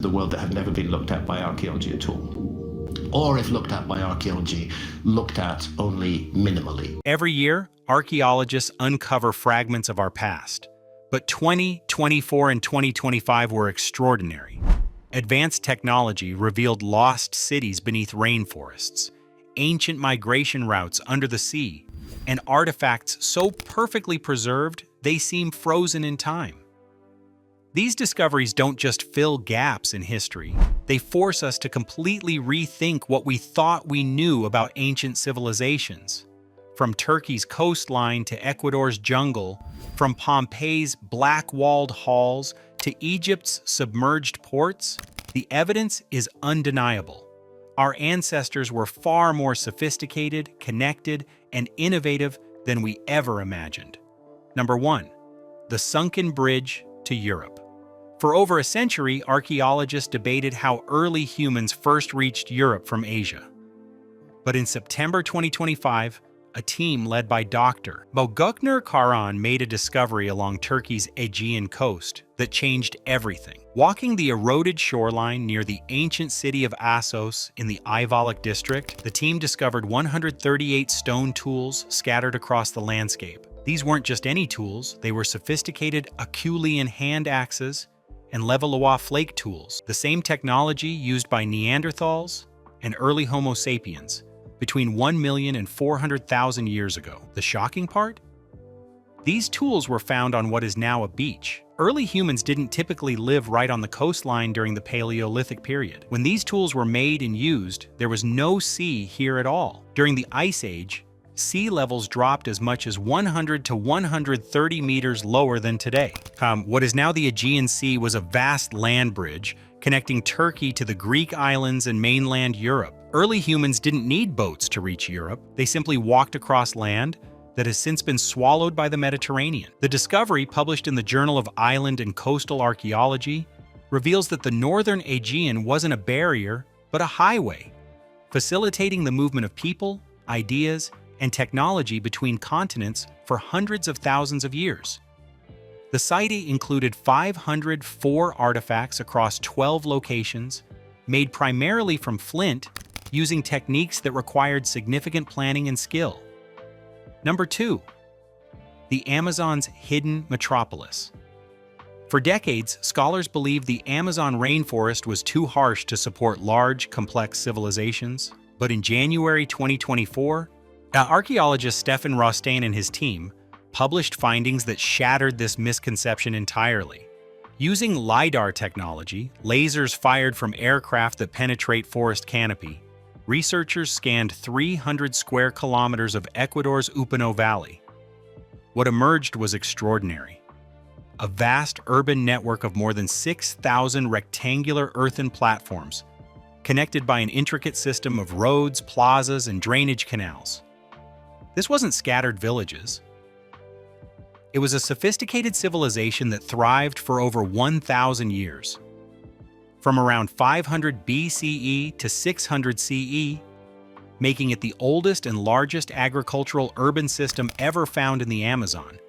the world that have never been looked at by archaeology at all. Or if looked at by archaeology, looked at only minimally. Every year, archaeologists uncover fragments of our past. But 2024 and 2025 were extraordinary. Advanced technology revealed lost cities beneath rainforests, ancient migration routes under the sea, and artifacts so perfectly preserved they seem frozen in time. These discoveries don't just fill gaps in history, they force us to completely rethink what we thought we knew about ancient civilizations. From Turkey's coastline to Ecuador's jungle, from Pompeii's black-walled halls to Egypt's submerged ports, the evidence is undeniable. Our ancestors were far more sophisticated, connected, and innovative than we ever imagined. Number 1. The sunken bridge to Europe. For over a century, archaeologists debated how early humans first reached Europe from Asia. But in September 2025, a team led by Dr. Gökner Karan made a discovery along Turkey's Aegean coast that changed everything. Walking the eroded shoreline near the ancient city of Assos in the Ayvalık district, the team discovered 138 stone tools scattered across the landscape. These weren't just any tools, they were sophisticated Acheulean hand axes and Levallois flake tools, the same technology used by Neanderthals and early Homo sapiens between 1 million and 400,000 years ago. The shocking part? These tools were found on what is now a beach. Early humans didn't typically live right on the coastline during the Paleolithic period. When these tools were made and used, there was no sea here at all. During the Ice Age, sea levels dropped as much as 100 to 130 meters lower than today. What is now the Aegean Sea was a vast land bridge connecting Turkey to the Greek islands and mainland Europe. Early humans didn't need boats to reach Europe. They simply walked across land that has since been swallowed by the Mediterranean. The discovery, published in the Journal of Island and Coastal Archaeology, reveals that the northern Aegean wasn't a barrier, but a highway, facilitating the movement of people, ideas, and technology between continents for hundreds of thousands of years. The site included 504 artifacts across 12 locations, made primarily from flint, using techniques that required significant planning and skill. Number 2. The Amazon's hidden metropolis. For decades, scholars believed the Amazon rainforest was too harsh to support large, complex civilizations. But in January 2024, archaeologist Stefan Rostain and his team published findings that shattered this misconception entirely. Using LiDAR technology, lasers fired from aircraft that penetrate forest canopy, researchers scanned 300 square kilometers of Ecuador's Upano Valley. What emerged was extraordinary. A vast urban network of more than 6,000 rectangular earthen platforms, connected by an intricate system of roads, plazas, and drainage canals. This wasn't scattered villages. It was a sophisticated civilization that thrived for over 1,000 years. From around 500 BCE to 600 CE, making it the oldest and largest agricultural urban system ever found in the Amazon,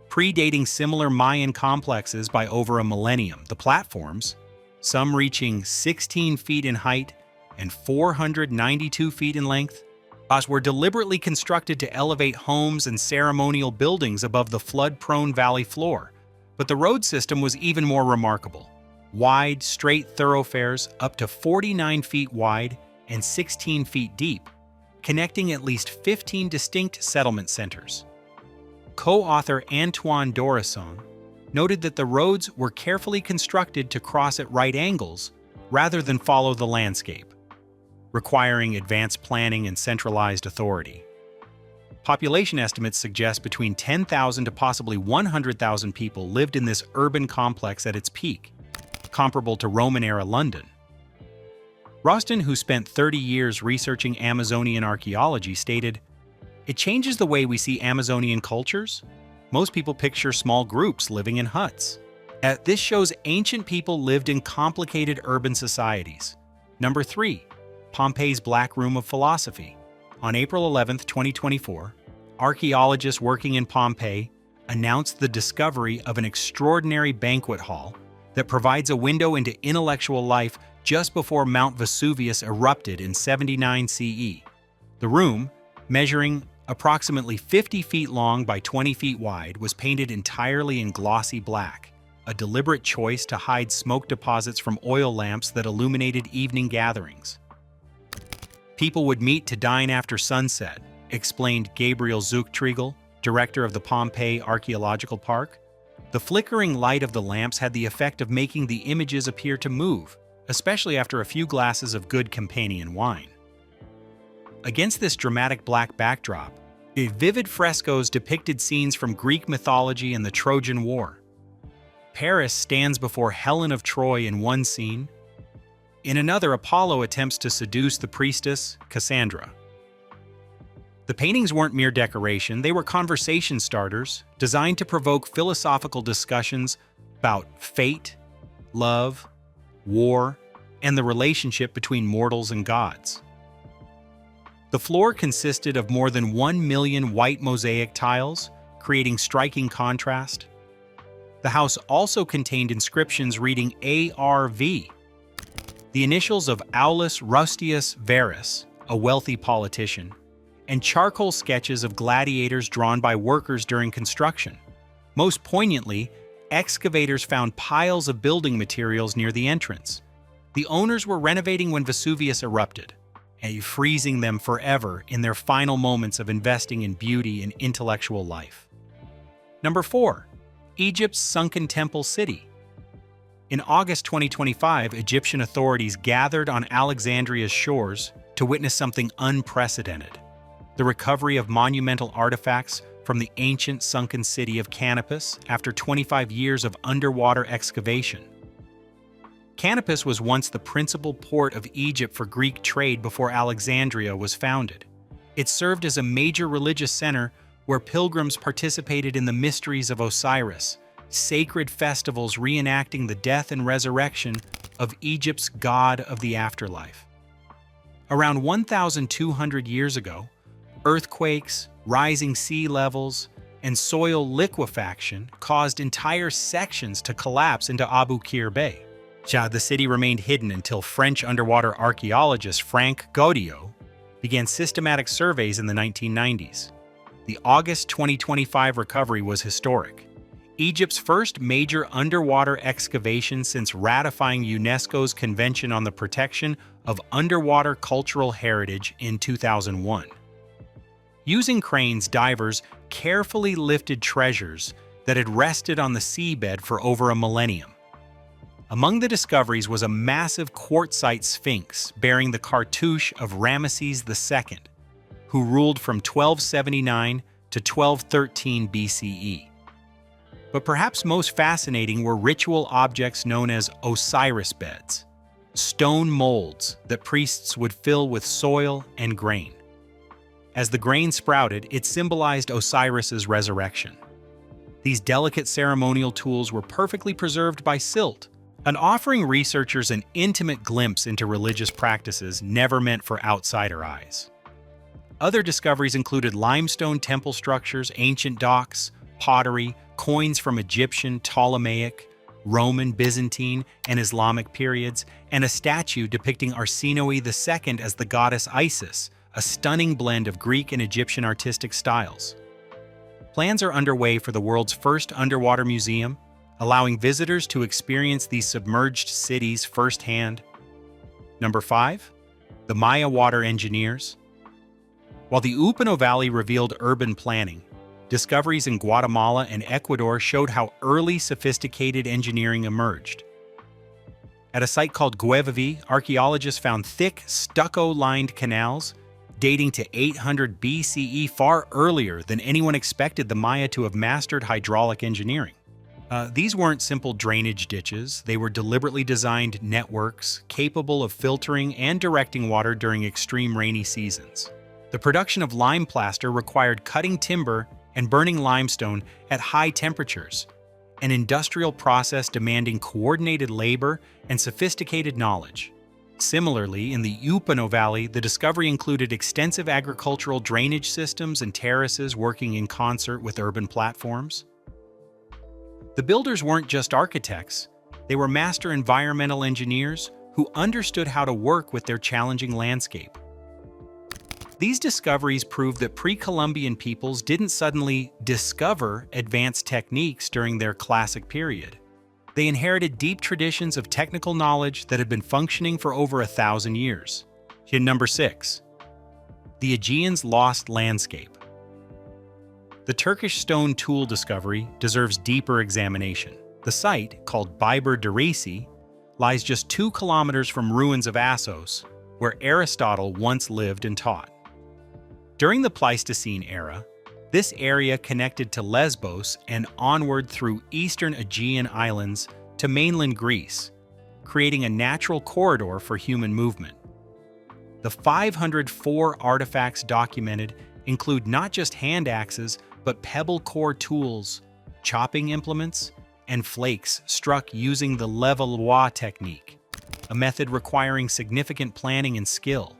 predating similar Mayan complexes by over a millennium. The platforms, some reaching 16 feet in height and 492 feet in length, were deliberately constructed to elevate homes and ceremonial buildings above the flood-prone valley floor. But the road system was even more remarkable. Wide, straight thoroughfares up to 49 feet wide and 16 feet deep, connecting at least 15 distinct settlement centers. Co-author Antoine Dorisson noted that the roads were carefully constructed to cross at right angles rather than follow the landscape, requiring advanced planning and centralized authority. Population estimates suggest between 10,000 to possibly 100,000 people lived in this urban complex at its peak, comparable to Roman-era London. Rostin, who spent 30 years researching Amazonian archaeology, stated, "It changes the way we see Amazonian cultures. Most people picture small groups living in huts. This shows ancient people lived in complicated urban societies." Number 3. Pompeii's Black Room of Philosophy. On April 11, 2024, archaeologists working in Pompeii announced the discovery of an extraordinary banquet hall that provides a window into intellectual life just before Mount Vesuvius erupted in 79 CE. The room, measuring approximately 50 feet long by 20 feet wide, was painted entirely in glossy black, a deliberate choice to hide smoke deposits from oil lamps that illuminated evening gatherings. People would meet to dine after sunset, explained Gabriel Zuchtriegel, director of the Pompeii Archaeological Park. The flickering light of the lamps had the effect of making the images appear to move, especially after a few glasses of good Campanian wine. Against this dramatic black backdrop, vivid frescoes depicted scenes from Greek mythology and the Trojan War. Paris stands before Helen of Troy in one scene. In another, Apollo attempts to seduce the priestess, Cassandra. The paintings weren't mere decoration, they were conversation starters, designed to provoke philosophical discussions about fate, love, war, and the relationship between mortals and gods. The floor consisted of more than 1 million white mosaic tiles, creating striking contrast. The house also contained inscriptions reading ARV, the initials of Aulus Rustius Verus, a wealthy politician, and charcoal sketches of gladiators drawn by workers during construction. Most poignantly, excavators found piles of building materials near the entrance. The owners were renovating when Vesuvius erupted, and freezing them forever in their final moments of investing in beauty and intellectual life. Number 4. Egypt's sunken temple city. In August 2025, Egyptian authorities gathered on Alexandria's shores to witness something unprecedented: the recovery of monumental artifacts from the ancient sunken city of Canopus after 25 years of underwater excavation. Canopus was once the principal port of Egypt for Greek trade before Alexandria was founded. It served as a major religious center where pilgrims participated in the mysteries of Osiris, sacred festivals reenacting the death and resurrection of Egypt's god of the afterlife. Around 1,200 years ago, earthquakes, rising sea levels, and soil liquefaction caused entire sections to collapse into Abu Qir Bay. The city remained hidden until French underwater archaeologist Frank Godiot began systematic surveys in the 1990s. The August 2025 recovery was historic. Egypt's first major underwater excavation since ratifying UNESCO's Convention on the Protection of Underwater Cultural Heritage in 2001. Using cranes, divers carefully lifted treasures that had rested on the seabed for over a millennium. Among the discoveries was a massive quartzite sphinx bearing the cartouche of Ramesses II, who ruled from 1279 to 1213 BCE. But perhaps most fascinating were ritual objects known as Osiris beds, stone molds that priests would fill with soil and grain. As the grain sprouted, it symbolized Osiris's resurrection. These delicate ceremonial tools were perfectly preserved by silt, and offering researchers an intimate glimpse into religious practices never meant for outsider eyes. Other discoveries included limestone temple structures, ancient docks, pottery, coins from Egyptian, Ptolemaic, Roman, Byzantine, and Islamic periods, and a statue depicting Arsinoe II as the goddess Isis, a stunning blend of Greek and Egyptian artistic styles. Plans are underway for the world's first underwater museum, allowing visitors to experience these submerged cities firsthand. Number 5. The Maya water engineers. While the Upano Valley revealed urban planning, discoveries in Guatemala and Ecuador showed how early sophisticated engineering emerged. At a site called Guevavi, archaeologists found thick, stucco-lined canals dating to 800 BCE, far earlier than anyone expected the Maya to have mastered hydraulic engineering. These weren't simple drainage ditches, they were deliberately designed networks capable of filtering and directing water during extreme rainy seasons. The production of lime plaster required cutting timber and burning limestone at high temperatures, an industrial process demanding coordinated labor and sophisticated knowledge. Similarly, in the Upano Valley, the discovery included extensive agricultural drainage systems and terraces working in concert with urban platforms. The builders weren't just architects, They were master environmental engineers who understood how to work with their challenging landscape. These discoveries prove that pre-Columbian peoples didn't suddenly discover advanced techniques during their classic period. They inherited deep traditions of technical knowledge that had been functioning for over 1,000 years. Number 6. The Aegean's lost landscape. The Turkish stone tool discovery deserves deeper examination. The site, called Biber Deresi, lies just 2 kilometers from ruins of Assos, where Aristotle once lived and taught. During the Pleistocene era, this area connected to Lesbos and onward through eastern Aegean islands to mainland Greece, creating a natural corridor for human movement. The 504 artifacts documented include not just hand axes, but pebble core tools, chopping implements, and flakes struck using the levallois technique, a method requiring significant planning and skill.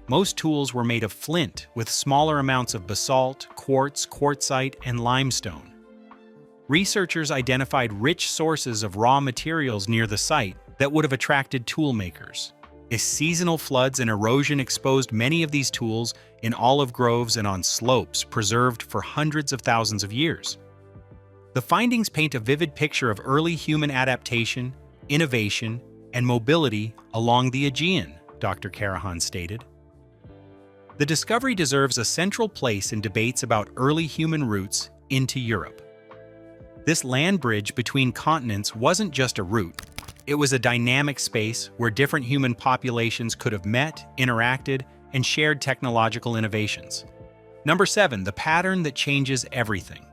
Most tools were made of flint with smaller amounts of basalt, quartz, quartzite, and limestone. Researchers identified rich sources of raw materials near the site that would have attracted tool makers. Seasonal floods and erosion exposed many of these tools in olive groves and on slopes preserved for hundreds of thousands of years. The findings paint a vivid picture of early human adaptation, innovation, and mobility along the Aegean, Dr. Karahan stated. The discovery deserves a central place in debates about early human routes into Europe. This land bridge between continents wasn't just a route, it was a dynamic space where different human populations could have met, interacted, and shared technological innovations. Number 7, the pattern that changes everything.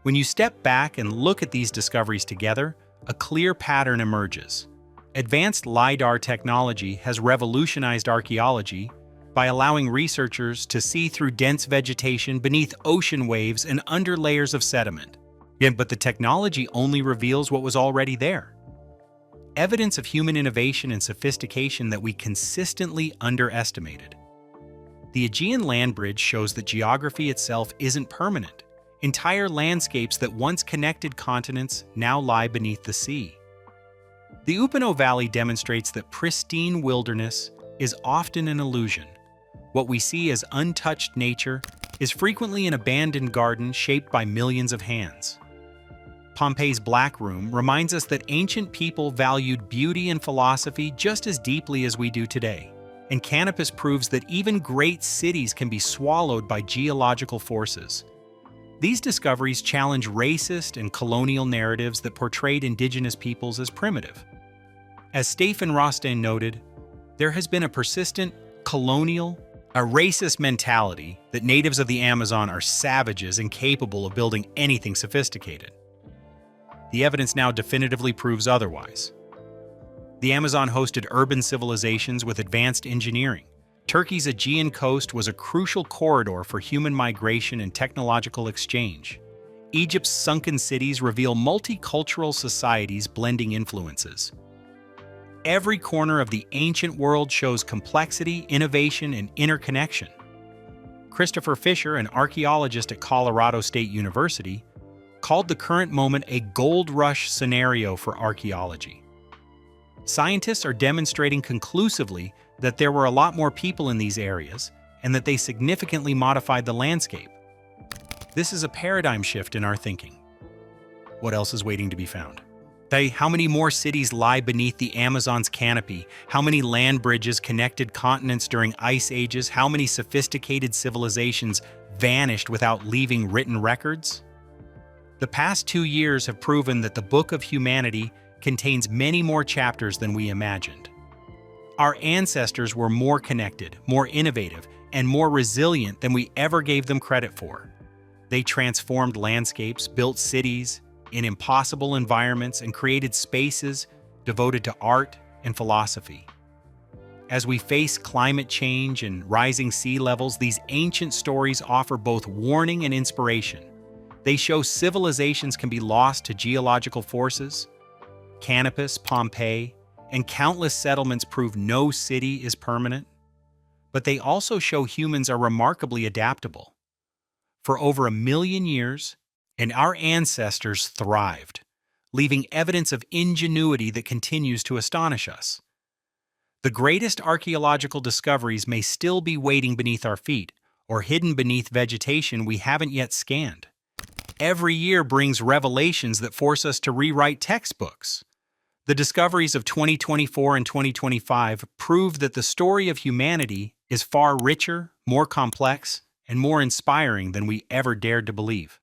When you step back and look at these discoveries together, a clear pattern emerges. Advanced LiDAR technology has revolutionized archaeology by allowing researchers to see through dense vegetation beneath ocean waves and under layers of sediment. But the technology only reveals what was already there. Evidence of human innovation and sophistication that we consistently underestimated. The Aegean land bridge shows that geography itself isn't permanent. Entire landscapes that once connected continents now lie beneath the sea. The Upano Valley demonstrates that pristine wilderness is often an illusion. What we see as untouched nature is frequently an abandoned garden shaped by millions of hands. Pompeii's Black Room reminds us that ancient people valued beauty and philosophy just as deeply as we do today. And Canopus proves that even great cities can be swallowed by geological forces. These discoveries challenge racist and colonial narratives that portrayed indigenous peoples as primitive. As Stephen Rostand noted, there has been a persistent colonial, a racist mentality that natives of the Amazon are savages incapable of building anything sophisticated. The evidence now definitively proves otherwise. The Amazon hosted urban civilizations with advanced engineering. Turkey's Aegean coast was a crucial corridor for human migration and technological exchange. Egypt's sunken cities reveal multicultural societies blending influences. Every corner of the ancient world shows complexity, innovation, and interconnection. Christopher Fisher, an archaeologist at Colorado State University, called the current moment a gold rush scenario for archaeology. Scientists are demonstrating conclusively that there were a lot more people in these areas and that they significantly modified the landscape. This is a paradigm shift in our thinking. What else is waiting to be found? How many more cities lie beneath the Amazon's canopy? How many land bridges connected continents during ice ages? How many sophisticated civilizations vanished without leaving written records? The past 2 years have proven that the Book of Humanity contains many more chapters than we imagined. Our ancestors were more connected, more innovative, and more resilient than we ever gave them credit for. They transformed landscapes, built cities in impossible environments, and created spaces devoted to art and philosophy. As we face climate change and rising sea levels, these ancient stories offer both warning and inspiration. They show civilizations can be lost to geological forces. Canopus, Pompeii, and countless settlements prove no city is permanent. But they also show humans are remarkably adaptable. For over 1 million years, and our ancestors thrived, leaving evidence of ingenuity that continues to astonish us. The greatest archaeological discoveries may still be waiting beneath our feet, or hidden beneath vegetation we haven't yet scanned. Every year brings revelations that force us to rewrite textbooks. The discoveries of 2024 and 2025 prove that the story of humanity is far richer, more complex, and more inspiring than we ever dared to believe.